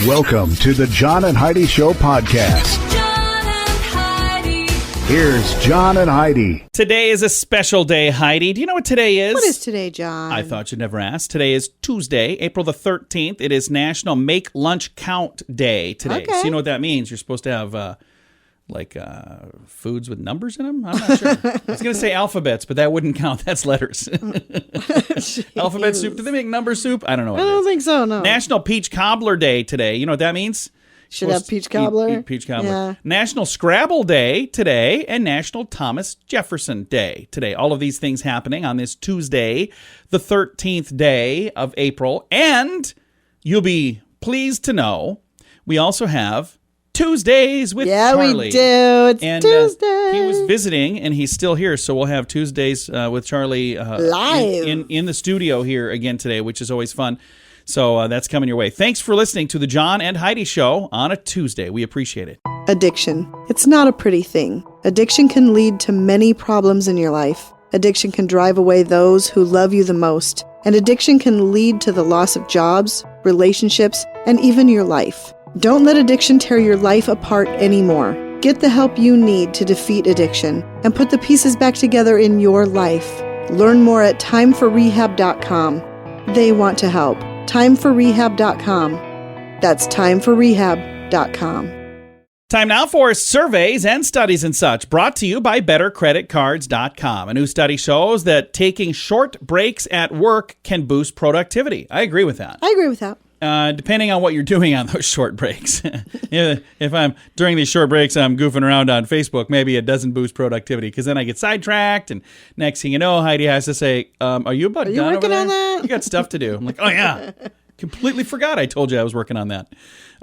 Welcome to the John and Heidi Show podcast. John and Heidi. Here's John and Heidi. Today is a special day, Heidi. Do you know what today is? What is today, John? I thought you'd never ask. Today is Tuesday, April the 13th. It is National Make Lunch Count Day today. Okay. So you know what that means? You're supposed to have foods with numbers in them? I'm not sure. I was going to say alphabets, but that wouldn't count. That's letters. Alphabet soup. Do they make number soup? I don't know what I it don't is. think so, no. National Peach Cobbler Day today. You know what that means? Should have peach cobbler. Eat peach cobbler. Yeah. National Scrabble Day today and National Thomas Jefferson Day today. All of these things happening on this Tuesday, the 13th day of April. And you'll be pleased to know we also have Tuesdays with Charlie. We do. It's and, Tuesday. He was visiting, and he's still here, so we'll have Tuesdays with Charlie live in the studio here again today, which is always fun. So that's coming your way. Thanks for listening to the John and Heidi Show on a Tuesday. We appreciate it. Addiction. It's not a pretty thing. Addiction can lead to many problems in your life. Addiction can drive away those who love you the most. And addiction can lead to the loss of jobs, relationships, and even your life. Don't let addiction tear your life apart anymore. Get the help you need to defeat addiction and put the pieces back together in your life. Learn more at timeforrehab.com. They want to help. Timeforrehab.com. That's timeforrehab.com. Time now for surveys and studies and such, brought to you by BetterCreditCards.com. A new study shows that taking short breaks at work can boost productivity. I agree with that. I agree with that. Depending on what you're doing on those short breaks. If I'm during these short breaks, I'm goofing around on Facebook, maybe it doesn't boost productivity because then I get sidetracked. And next thing you know, Heidi has to say, are you about done working over there? on that? You got stuff to do. I'm like, oh, yeah. Completely forgot I told you I was working on that.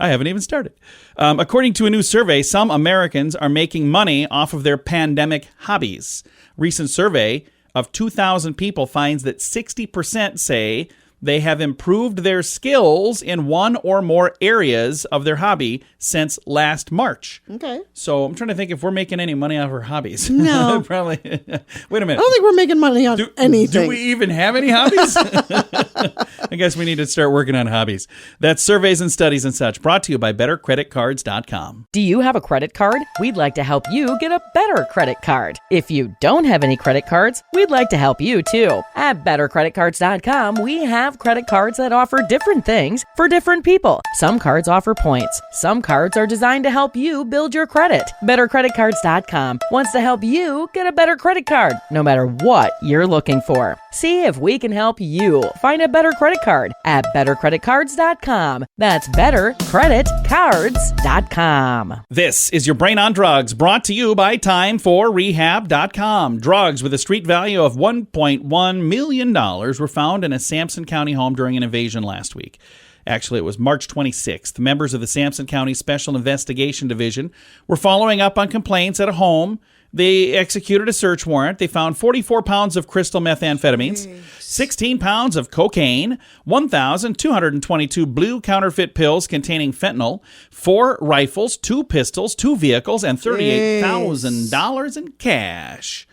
I haven't even started. According to a new survey, some Americans are making money off of their pandemic hobbies. Recent survey of 2,000 people finds that 60% say they have improved their skills in one or more areas of their hobby since last March. Okay. So I'm trying to think if we're making any money off our hobbies. No. Probably. Wait a minute. I don't think we're making money on anything. Do we even have any hobbies? I guess we need to start working on hobbies. That's surveys and studies and such, brought to you by BetterCreditCards.com. Do you have a credit card? We'd like to help you get a better credit card. If you don't have any credit cards, we'd like to help you too. At BetterCreditCards.com, we have credit cards that offer different things for different people. Some cards offer points. Some cards are designed to help you build your credit. BetterCreditCards.com wants to help you get a better credit card, no matter what you're looking for. See if we can help you find a better credit card at BetterCreditCards.com. That's BetterCreditCards.com. This is your Brain on Drugs, brought to you by TimeForRehab.com. Drugs with a street value of $1.1 million were found in a Sampson County home during an invasion last week. Actually, it was March 26th. Members of the Sampson County Special Investigation Division were following up on complaints at a home. They executed a search warrant. They found 44 pounds of crystal methamphetamines, 16 pounds of cocaine, 1,222 blue counterfeit pills containing fentanyl, 4 rifles, 2 pistols, 2 vehicles, and $38,000 in cash.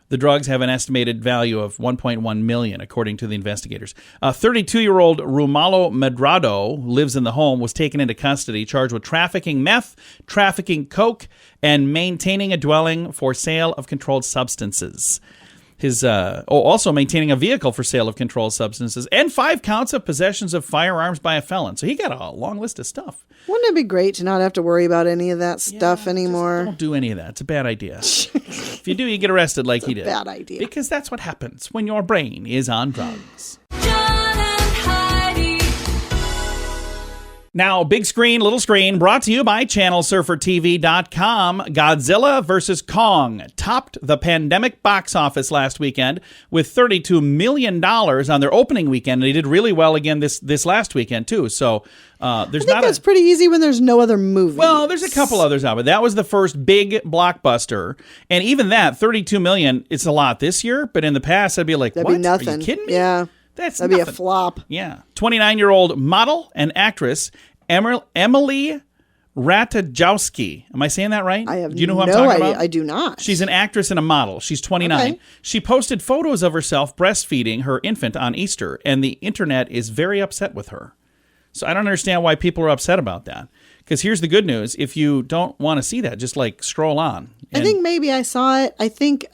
The drugs have an estimated value of $1.1 million, according to the investigators. 32-year-old Rumalo Medrado lives in the home, was taken into custody, charged with trafficking meth, trafficking coke, and maintaining a dwelling for sale of controlled substances. Also maintaining a vehicle for sale of controlled substances, and 5 counts of possessions of firearms by a felon. So he got a long list of stuff. Wouldn't it be great to not have to worry about any of that stuff anymore? Don't do any of that. It's a bad idea. If you do, you get arrested like he did. Bad idea. Because that's what happens when your brain is on drugs. John and Heidi. Now, big screen, little screen, brought to you by ChannelSurferTV.com. Godzilla vs. Kong topped the pandemic box office last weekend with $32 million on their opening weekend. And they did really well again this last weekend, too. So that's pretty easy when there's no other movie. Well, there's a couple others out, but that was the first big blockbuster. And even that, $32 million, it's a lot this year. But in the past, I'd be like, that'd what? be nothing. Are you kidding me? Yeah. That'd be a flop. Yeah. 29-year-old model and actress Emily Ratajkowski. Am I saying that right? I have do you know who no I'm talking idea. about? I do not. She's an actress and a model. She's 29. Okay. She posted photos of herself breastfeeding her infant on Easter, and the internet is very upset with her. So I don't understand why people are upset about that. Because here's the good news. If you don't want to see that, just like scroll on. I think maybe I saw it. I think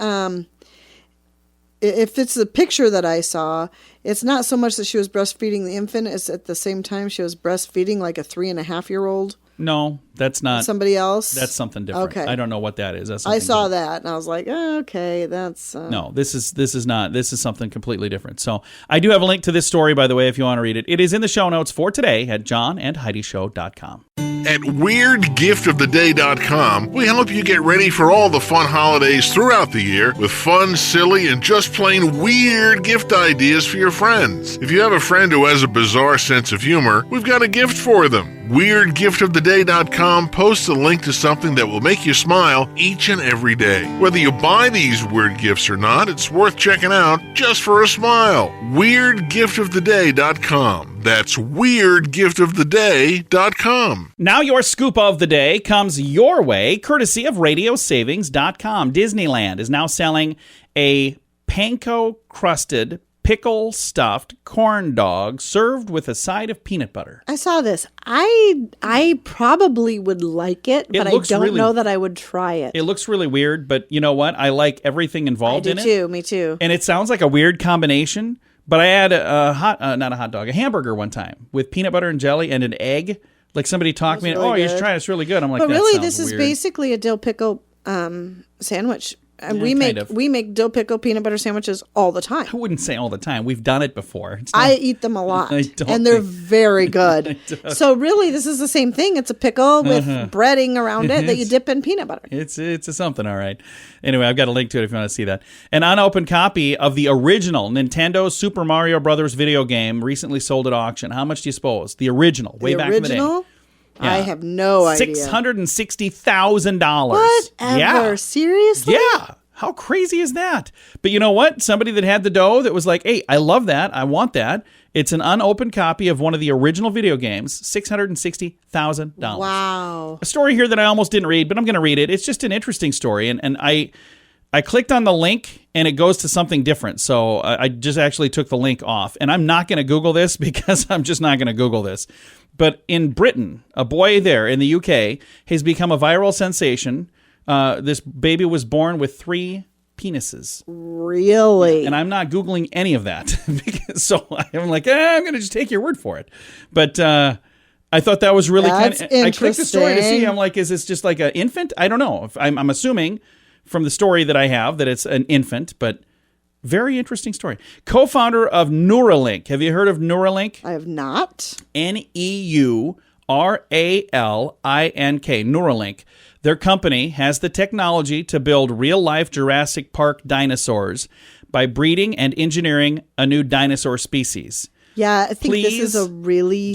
if it's the picture that I saw, it's not so much that she was breastfeeding the infant, it's at the same time she was breastfeeding like a 3.5-year-old. No, that's not. Somebody else? That's something different. Okay. I don't know what that is. That's I something saw different. that and I was like, oh, okay, that's... No, this is not. This is something completely different. So I do have a link to this story, by the way, if you want to read it. It is in the show notes for today at johnandheidishow.com. At WeirdGiftOfTheDay.com, we help you get ready for all the fun holidays throughout the year with fun, silly, and just plain weird gift ideas for your friends. If you have a friend who has a bizarre sense of humor, we've got a gift for them. WeirdGiftOfTheDay.com posts a link to something that will make you smile each and every day. Whether you buy these weird gifts or not, it's worth checking out just for a smile. WeirdGiftOfTheDay.com. That's WeirdGiftOfTheDay.com. Now your scoop of the day comes your way, courtesy of RadioSavings.com. Disneyland is now selling a panko-crusted, pickle-stuffed corn dog served with a side of peanut butter. I saw this. I probably would like it, but I don't know that I would try it. It looks really weird, but you know what? I like everything involved in it. Too. Me too. And it sounds like a weird combination, but I had a hamburger one time with peanut butter and jelly and an egg. Like somebody talked me, really you should try it. It's really good. I'm like, but that really, sounds this is weird. basically a dill pickle sandwich. And Yeah, we make dill pickle peanut butter sandwiches all the time. I wouldn't say all the time. We've done it before. I eat them a lot, I don't and they're think- very good. So really, this is the same thing. It's a pickle with breading around it that you dip in peanut butter. It's a something, all right. Anyway, I've got a link to it if you want to see that. An unopened copy of the original Nintendo Super Mario Brothers video game recently sold at auction. How much do you suppose? The original, way back in the day. Yeah. I have no idea. $660,000. Whatever. Yeah. Seriously? Yeah. How crazy is that? But you know what? Somebody that had the dough that was like, hey, I love that. I want that. It's an unopened copy of one of the original video games, $660,000. Wow. A story here that I almost didn't read, but I'm going to read it. It's just an interesting story. And I clicked on the link and it goes to something different. So I just actually took the link off. And I'm not going to Google this because I'm just not going to Google this. But in Britain, a boy there in the UK has become a viral sensation. This baby was born with 3 penises. Really? And I'm not Googling any of that. So I'm like, I'm going to just take your word for it. But I thought that was really That's kind of... I clicked the story to see. interesting. I'm like, is this just like an infant? I don't know. I'm assuming from the story that I have that it's an infant, but very interesting story. Co-founder of Neuralink. Have you heard of Neuralink? I have not. Neuralink. Neuralink. Their company has the technology to build real-life Jurassic Park dinosaurs by breeding and engineering a new dinosaur species. Yeah, I think this Please is a really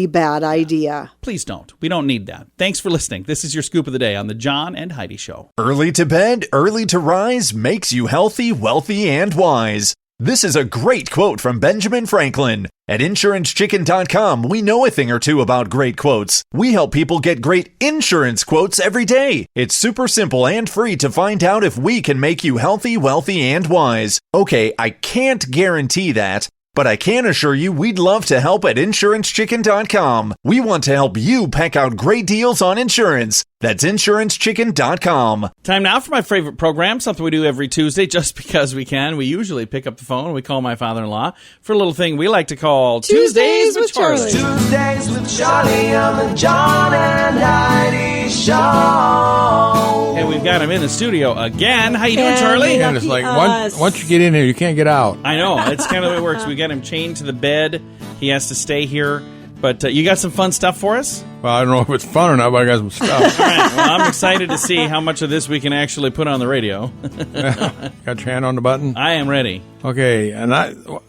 bad idea. Please don't. We don't need that. Thanks for listening. This is your scoop of the day on the John and Heidi Show. Early to bed, early to rise makes you healthy, wealthy, and wise. This is a great quote from Benjamin Franklin. At InsuranceChicken.com, we know a thing or two about great quotes. We help people get great insurance quotes every day. It's super simple and free to find out if we can make you healthy, wealthy, and wise. Okay, I can't guarantee that, but I can assure you we'd love to help at InsuranceChicken.com. We want to help you peck out great deals on insurance. That's InsuranceChicken.com. Time now for my favorite program, something we do every Tuesday just because we can. We usually pick up the phone and we call my father-in-law for a little thing we like to call Tuesdays with Charlie. Tuesdays with Charlie on the John and Heidi Show. And we've got him in the studio again. How you doing, And Charlie? we And it's like us. once you get in here, you can't get out. I know. It's kind of the way it works. We got him chained to the bed. He has to stay here. But you got some fun stuff for us? Well, I don't know if it's fun or not, but I got some stuff. All right. Well, I'm excited to see how much of this we can actually put on the radio. Got your hand on the button? I am ready. Okay, and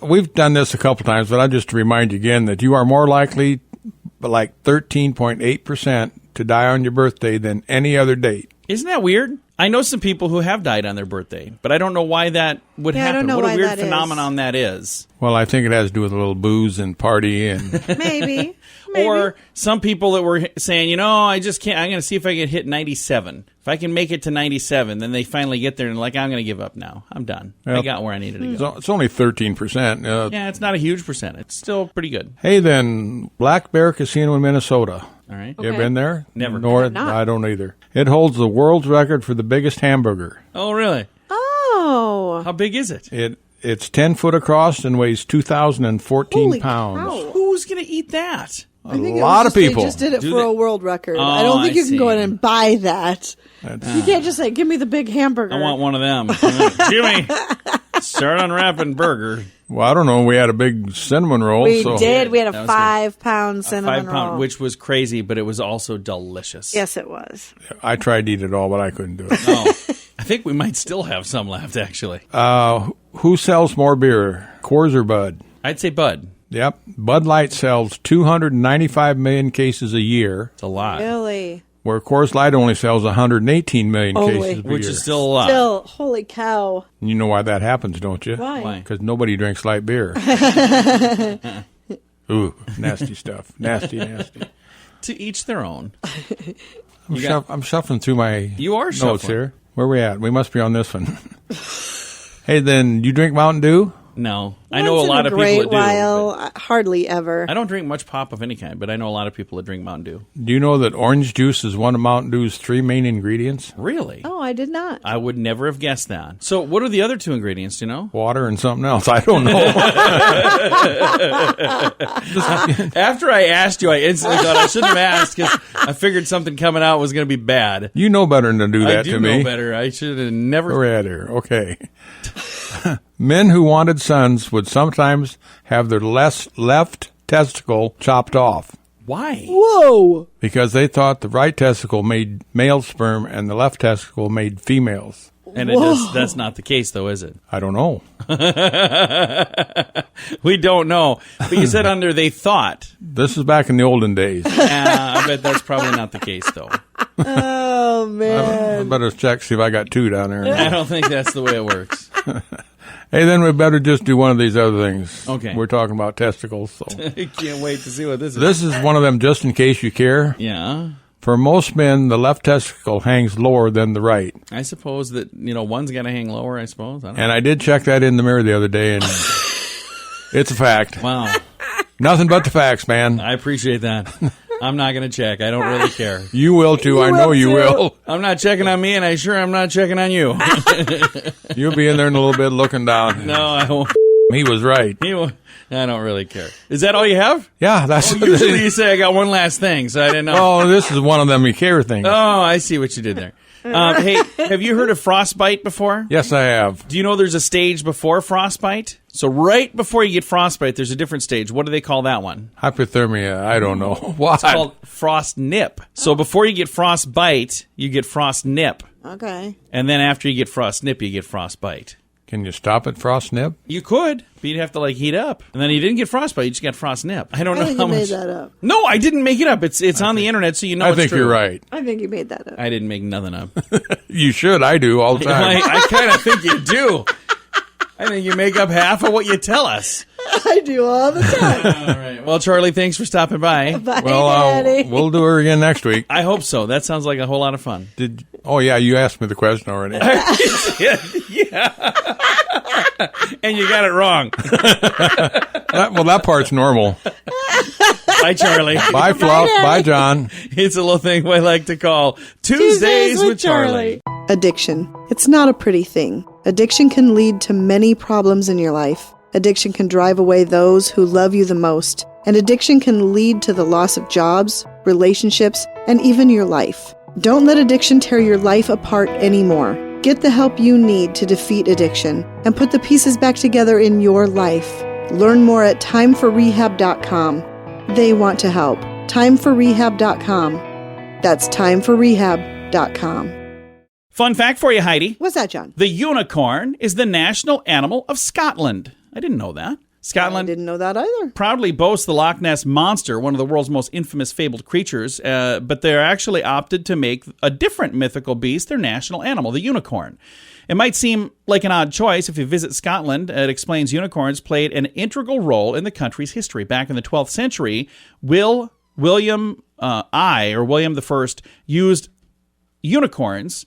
we've done this a couple times, but I just to remind you again that you are more likely, like 13.8%, to die on your birthday than any other date. Isn't that weird? I know some people who have died on their birthday, but I don't know why that would Yeah, I happen. don't know What a why weird that is. phenomenon that is. Well, I think it has to do with a little booze and party and Maybe. Or some people that were saying, I just can't. I'm going to see if I can hit 97. If I can make it to 97, then they finally get there and I'm going to give up now. I'm done. Yep. I got where I needed to go. It's only 13%. Yeah, it's not a huge percent. It's still pretty good. Hey, then, Black Bear Casino in Minnesota. All right. You ever been there? Never. I don't either. It holds the world's record for the biggest hamburger. Oh, really? Oh. How big is it? It's 10 foot across and weighs 2,014 Holy pounds. cow. Who's going to eat that? A lot of people. They just did it Do for they? a world record. Oh, I don't think I you can go see. in and buy that. You can't just say, give me the big hamburger. I want one of them. Jimmy, start unwrapping burger. Well, I don't know. We had a big cinnamon roll. We so. did. We had That a was good. 5-pound cinnamon 5 pound, roll. which was crazy, but it was also delicious. Yes, it was. I tried to eat it all, but I couldn't do it. Oh, I think we might still have some left, actually. Who sells more beer, Coors or Bud? I'd say Bud. Yep. Bud Light sells 295 million cases a year, It's a lot, Really? where Coors Light only sells 118 million Only. cases a which year. is still a lot. Still, holy cow. You know why that happens, don't you? Why? Because nobody drinks light beer. Ooh, nasty stuff. Nasty. To each their own. I'm shuffling through my You are notes shuffling. here. Where we at? We must be on this one. Hey, then, you drink Mountain Dew? No, I know a Once in lot of great people that do. while, but hardly ever. I don't drink much pop of any kind, but I know a lot of people that drink Mountain Dew. Do you know that orange juice is one of Mountain Dew's 3 main ingredients? Really? Oh, I did not. I would never have guessed that. So what are the other 2 ingredients, do you know? Water and something else. I don't know. After I asked you, I instantly thought I shouldn't have asked because I figured something coming out was going to be bad. You know better than to do that I do to know me. better. I should have never. We're at here. Okay. Men who wanted sons would sometimes have their left testicle chopped off Why? Whoa. because they thought the right testicle made male sperm and the left testicle made females. And it does, that's not the case, though, is it? I don't know. We don't know. But you said under they thought. This is back in the olden days. I bet that's probably not the case, though. Oh, man. I better check, see if I got 2 down there. I don't think that's the way it works. Hey, then we better just do one of these other things. Okay. We're talking about testicles. So I can't wait to see what this is. this is one of them just in case you care. Yeah. For most men, the left testicle hangs lower than the right. I suppose that, one's got to hang lower, I suppose. I don't And I did check that in the mirror the other day, and it's a fact. Wow. Nothing but the facts, man. I appreciate that. I'm not going to check. I don't really care. You will too. I know you will. I'm not checking on me, and I'm not checking on you. You'll be in there in a little bit looking down. No, I won't. He was right. I don't really care. Is that all you have? Yeah, that's Usually you say I got one last thing, so I didn't know. Oh, this is one of them you care things. Oh, I see what you did there. Hey, have you heard of frostbite before? Yes, I have. Do you know there's a stage before frostbite? So right before you get frostbite, there's a different stage. What do they call that one? Hypothermia. I don't know. What? It's called frost nip. So before you get frostbite, you get frost nip. Okay. And then after you get frost nip, you get frostbite. Can you stop at frost nip? You could, but you'd have to heat up. And then you didn't get frostbite, you just got frost nip. I don't know think how you much. made that up. No, I didn't make it up. It's on the internet, so you know I it's think true. you're right. I think you made that up. I didn't make nothing up. You should. I do all the time. I kind of think you do. I think you make up half of what you tell us. I do all the time. All right. Well, Charlie, thanks for stopping by. Bye, Well, Daddy. we'll do her again next week. I hope so. That sounds like a whole lot of fun. Oh, yeah, you asked me the question already. Yeah. And you got it wrong. That part's normal. Bye, Charlie. Bye, Fluff. Bye, John. It's a little thing we like to call Tuesdays with Charlie. Addiction. It's not a pretty thing. Addiction can lead to many problems in your life. Addiction can drive away those who love you the most. And addiction can lead to the loss of jobs, relationships, and even your life. Don't let addiction tear your life apart anymore. Get the help you need to defeat addiction and put the pieces back together in your life. Learn more at timeforrehab.com. They want to help. Timeforrehab.com. That's timeforrehab.com. Fun fact for you, Heidi. What's that, John? The unicorn is the national animal of Scotland. I didn't know that. I Scotland didn't know that either. proudly boasts the Loch Ness Monster, one of the world's most infamous fabled creatures, but they're actually opted to make a different mythical beast their national animal, the unicorn. It might seem like an odd choice if you visit Scotland. It explains unicorns played an integral role in the country's history. Back in the 12th century, Will William I used unicorns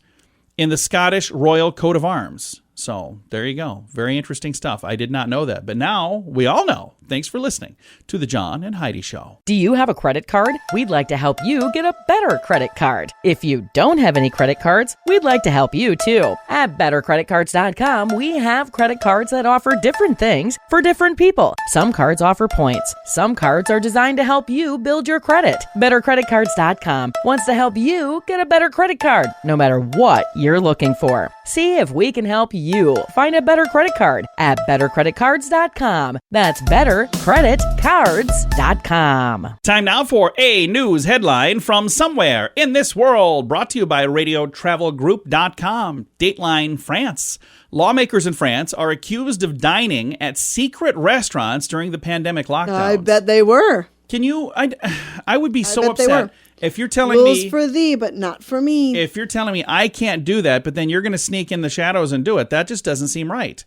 in the Scottish royal coat of arms. So there you go. Very interesting stuff. I did not know that. But now we all know. Thanks for listening to the John and Heidi Show. Do you have a credit card? We'd like to help you get a better credit card. If you don't have any credit cards, we'd like to help you too. At bettercreditcards.com, we have credit cards that offer different things for different people. Some cards offer points. Some cards are designed to help you build your credit. Bettercreditcards.com wants to help you get a better credit card, no matter what you're looking for. See if we can help you find a better credit card at bettercreditcards.com. That's bettercreditcards.com. Time now for a news headline from somewhere in this world, brought to you by radiotravelgroup.com. Dateline France. Lawmakers in France are accused of dining at secret restaurants during the pandemic lockdown. I bet they were. Can you? I would be so bet they upset were. if you're telling Rules me for thee, but not for me. if you're telling me I can't do that, but then you're going to sneak in the shadows and do it. That just doesn't seem right.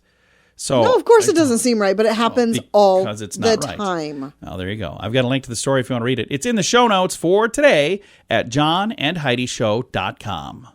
So No, of course it doesn't seem right, but it happens all because it's the not right. time. Oh, there you go. I've got a link to the story if you want to read it. It's in the show notes for today at johnandheidishow.com.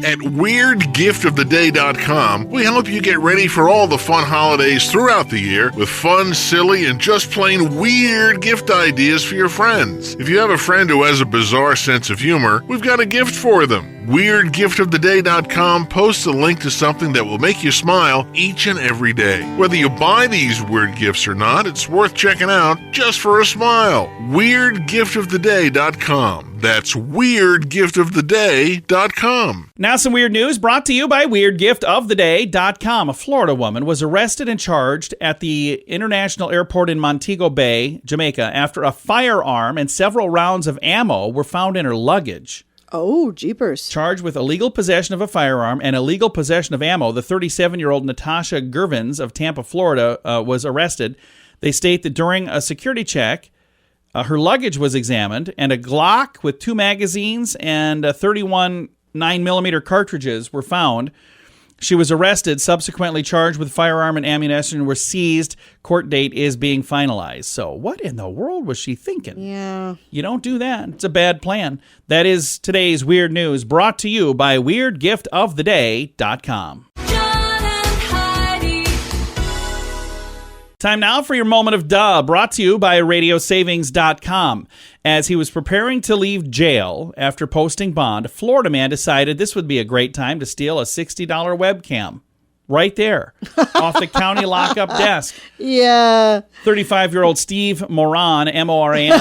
At WeirdGiftOfTheDay.com, we help you get ready for all the fun holidays throughout the year with fun, silly, and just plain weird gift ideas for your friends. If you have a friend who has a bizarre sense of humor, we've got a gift for them. WeirdGiftOfTheDay.com posts a link to something that will make you smile each and every day. Whether you buy these weird gifts or not, it's worth checking out just for a smile. WeirdGiftOfTheDay.com. That's WeirdGiftOfTheDay.com. Now some weird news brought to you by WeirdGiftOfTheDay.com. A Florida woman was arrested and charged at the International Airport in Montego Bay, Jamaica, after a firearm and several rounds of ammo were found in her luggage. Oh, jeepers. Charged with illegal possession of a firearm and illegal possession of ammo, the 37-year-old Natasha Gervins of Tampa, Florida, was arrested. They state that during a security check, her luggage was examined, and a Glock with 2 magazines and 31 9mm cartridges were found. She was arrested, subsequently charged with firearm and ammunition, were seized. Court date is being finalized. So what in the world was she thinking? Yeah. You don't do that. It's a bad plan. That is today's weird news, brought to you by WeirdGiftOfTheDay.com. John and Heidi. Time now for your moment of duh, brought to you by RadioSavings.com. As he was preparing to leave jail after posting bond, a Florida man decided this would be a great time to steal a $60 webcam. Right there, off the county lockup desk. Yeah. 35-year-old Steve Moran, M-O-R-A-N,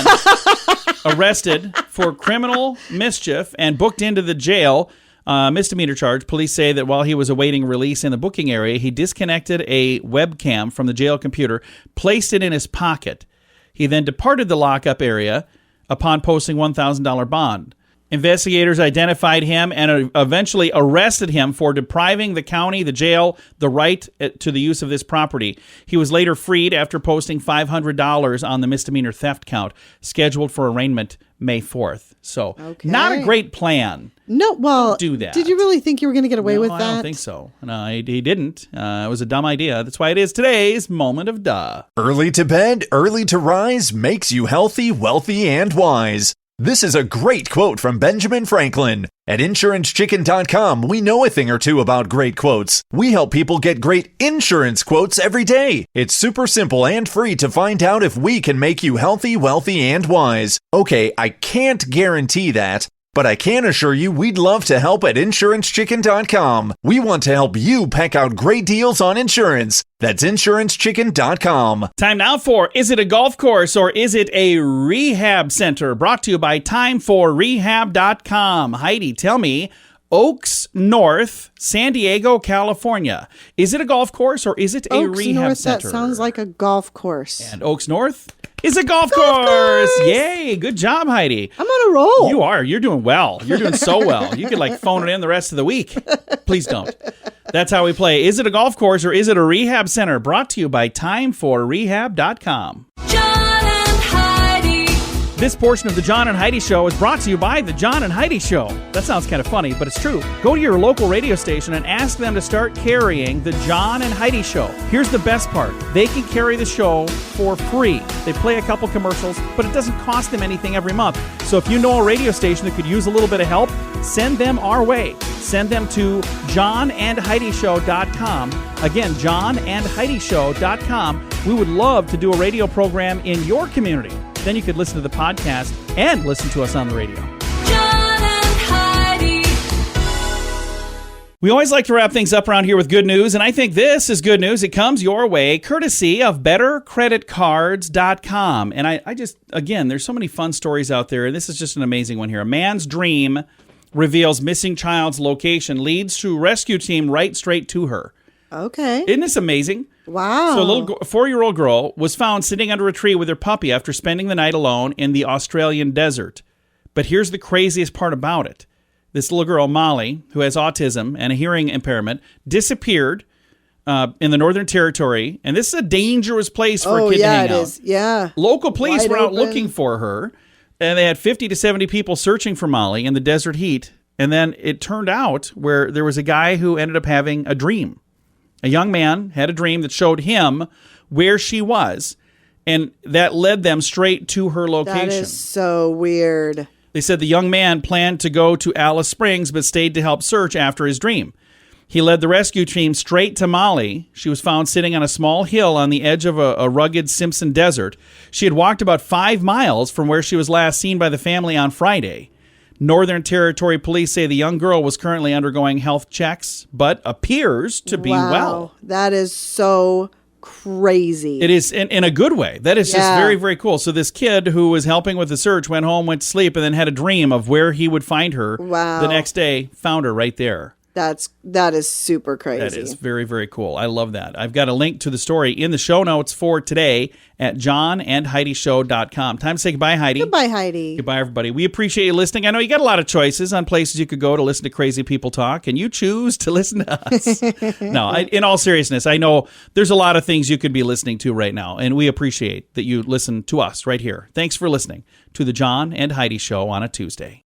arrested for criminal mischief and booked into the jail. Misdemeanor charge. Police say that while he was awaiting release in the booking area, he disconnected a webcam from the jail computer, placed it in his pocket. He then departed the lockup area upon posting $1,000 bond. Investigators identified him and eventually arrested him for depriving the county, the jail, the right to the use of this property. He was later freed after posting $500 on the misdemeanor theft count, scheduled for arraignment May 4th. So, Not a great plan. No, well, Don't do that. Did you really think you were going to get away with that? I don't think so. No, he didn't. It was a dumb idea. That's why it is today's moment of duh. Early to bed, early to rise makes you healthy, wealthy, and wise. This is a great quote from Benjamin Franklin. At InsuranceChicken.com, we know a thing or two about great quotes. We help people get great insurance quotes every day. It's super simple and free to find out if we can make you healthy, wealthy, and wise. Okay, I can't guarantee that, but I can assure you we'd love to help at InsuranceChicken.com. We want to help you peck out great deals on insurance. That's InsuranceChicken.com. Time now for Is It a Golf Course or Is It a Rehab Center? Brought to you by TimeForRehab.com. Heidi, tell me, Oaks North, San Diego, California. Is it a golf course or is it a Oaks rehab North, center? That sounds like a golf course. And Oaks North is a golf course. Yay, good job, Heidi. I'm on a roll. You are. You're doing well. You're doing so well. You could phone it in the rest of the week. Please don't. That's how we play. Is it a golf course or is it a rehab center? Brought to you by TimeForRehab.com. John and Heidi. This portion of the John and Heidi Show is brought to you by the John and Heidi Show. That sounds kind of funny, but it's true. Go to your local radio station and ask them to start carrying the John and Heidi Show. Here's the best part. They can carry the show for free. They play a couple commercials, but it doesn't cost them anything every month. So if you know a radio station that could use a little bit of help, send them our way. Send them to johnandheidishow.com. Again, johnandheidishow.com. We would love to do a radio program in your community. Then you could listen to the podcast and listen to us on the radio. John and Heidi. We always like to wrap things up around here with good news, and I think this is good news. It comes your way courtesy of bettercreditcards.com. And I just, again, there's so many fun stories out there, and this is just an amazing one here. A man's dream reveals missing child's location, leads to rescue team right straight to her. Okay. Isn't this amazing? Wow. So a little 4-year-old girl was found sitting under a tree with her puppy after spending the night alone in the Australian desert. But here's the craziest part about it. This little girl, Molly, who has autism and a hearing impairment, disappeared in the Northern Territory. And this is a dangerous place for a kid to hang out. It is. Yeah. Local police Wide were out open. looking for her. And they had 50 to 70 people searching for Molly in the desert heat. And then it turned out where there was a guy who ended up having a dream. A young man had a dream that showed him where she was, and that led them straight to her location. That is so weird. They said the young man planned to go to Alice Springs, but stayed to help search after his dream. He led the rescue team straight to Molly. She was found sitting on a small hill on the edge of a rugged Simpson desert. She had walked about 5 miles from where she was last seen by the family on Friday. Northern Territory police say the young girl was currently undergoing health checks, but appears to be well. That is so crazy. It is in a good way. That is just very, very cool. So this kid who was helping with the search went home, went to sleep, and then had a dream of where he would find her. Wow. The next day, found her right there. That is super crazy. That is very, very cool. I love that. I've got a link to the story in the show notes for today at johnandheidishow.com. Time to say goodbye, Heidi. Goodbye, Heidi. Goodbye, everybody. We appreciate you listening. I know you got a lot of choices on places you could go to listen to crazy people talk, and you choose to listen to us. No, in all seriousness, I know there's a lot of things you could be listening to right now, and we appreciate that you listen to us right here. Thanks for listening to the John and Heidi Show on a Tuesday.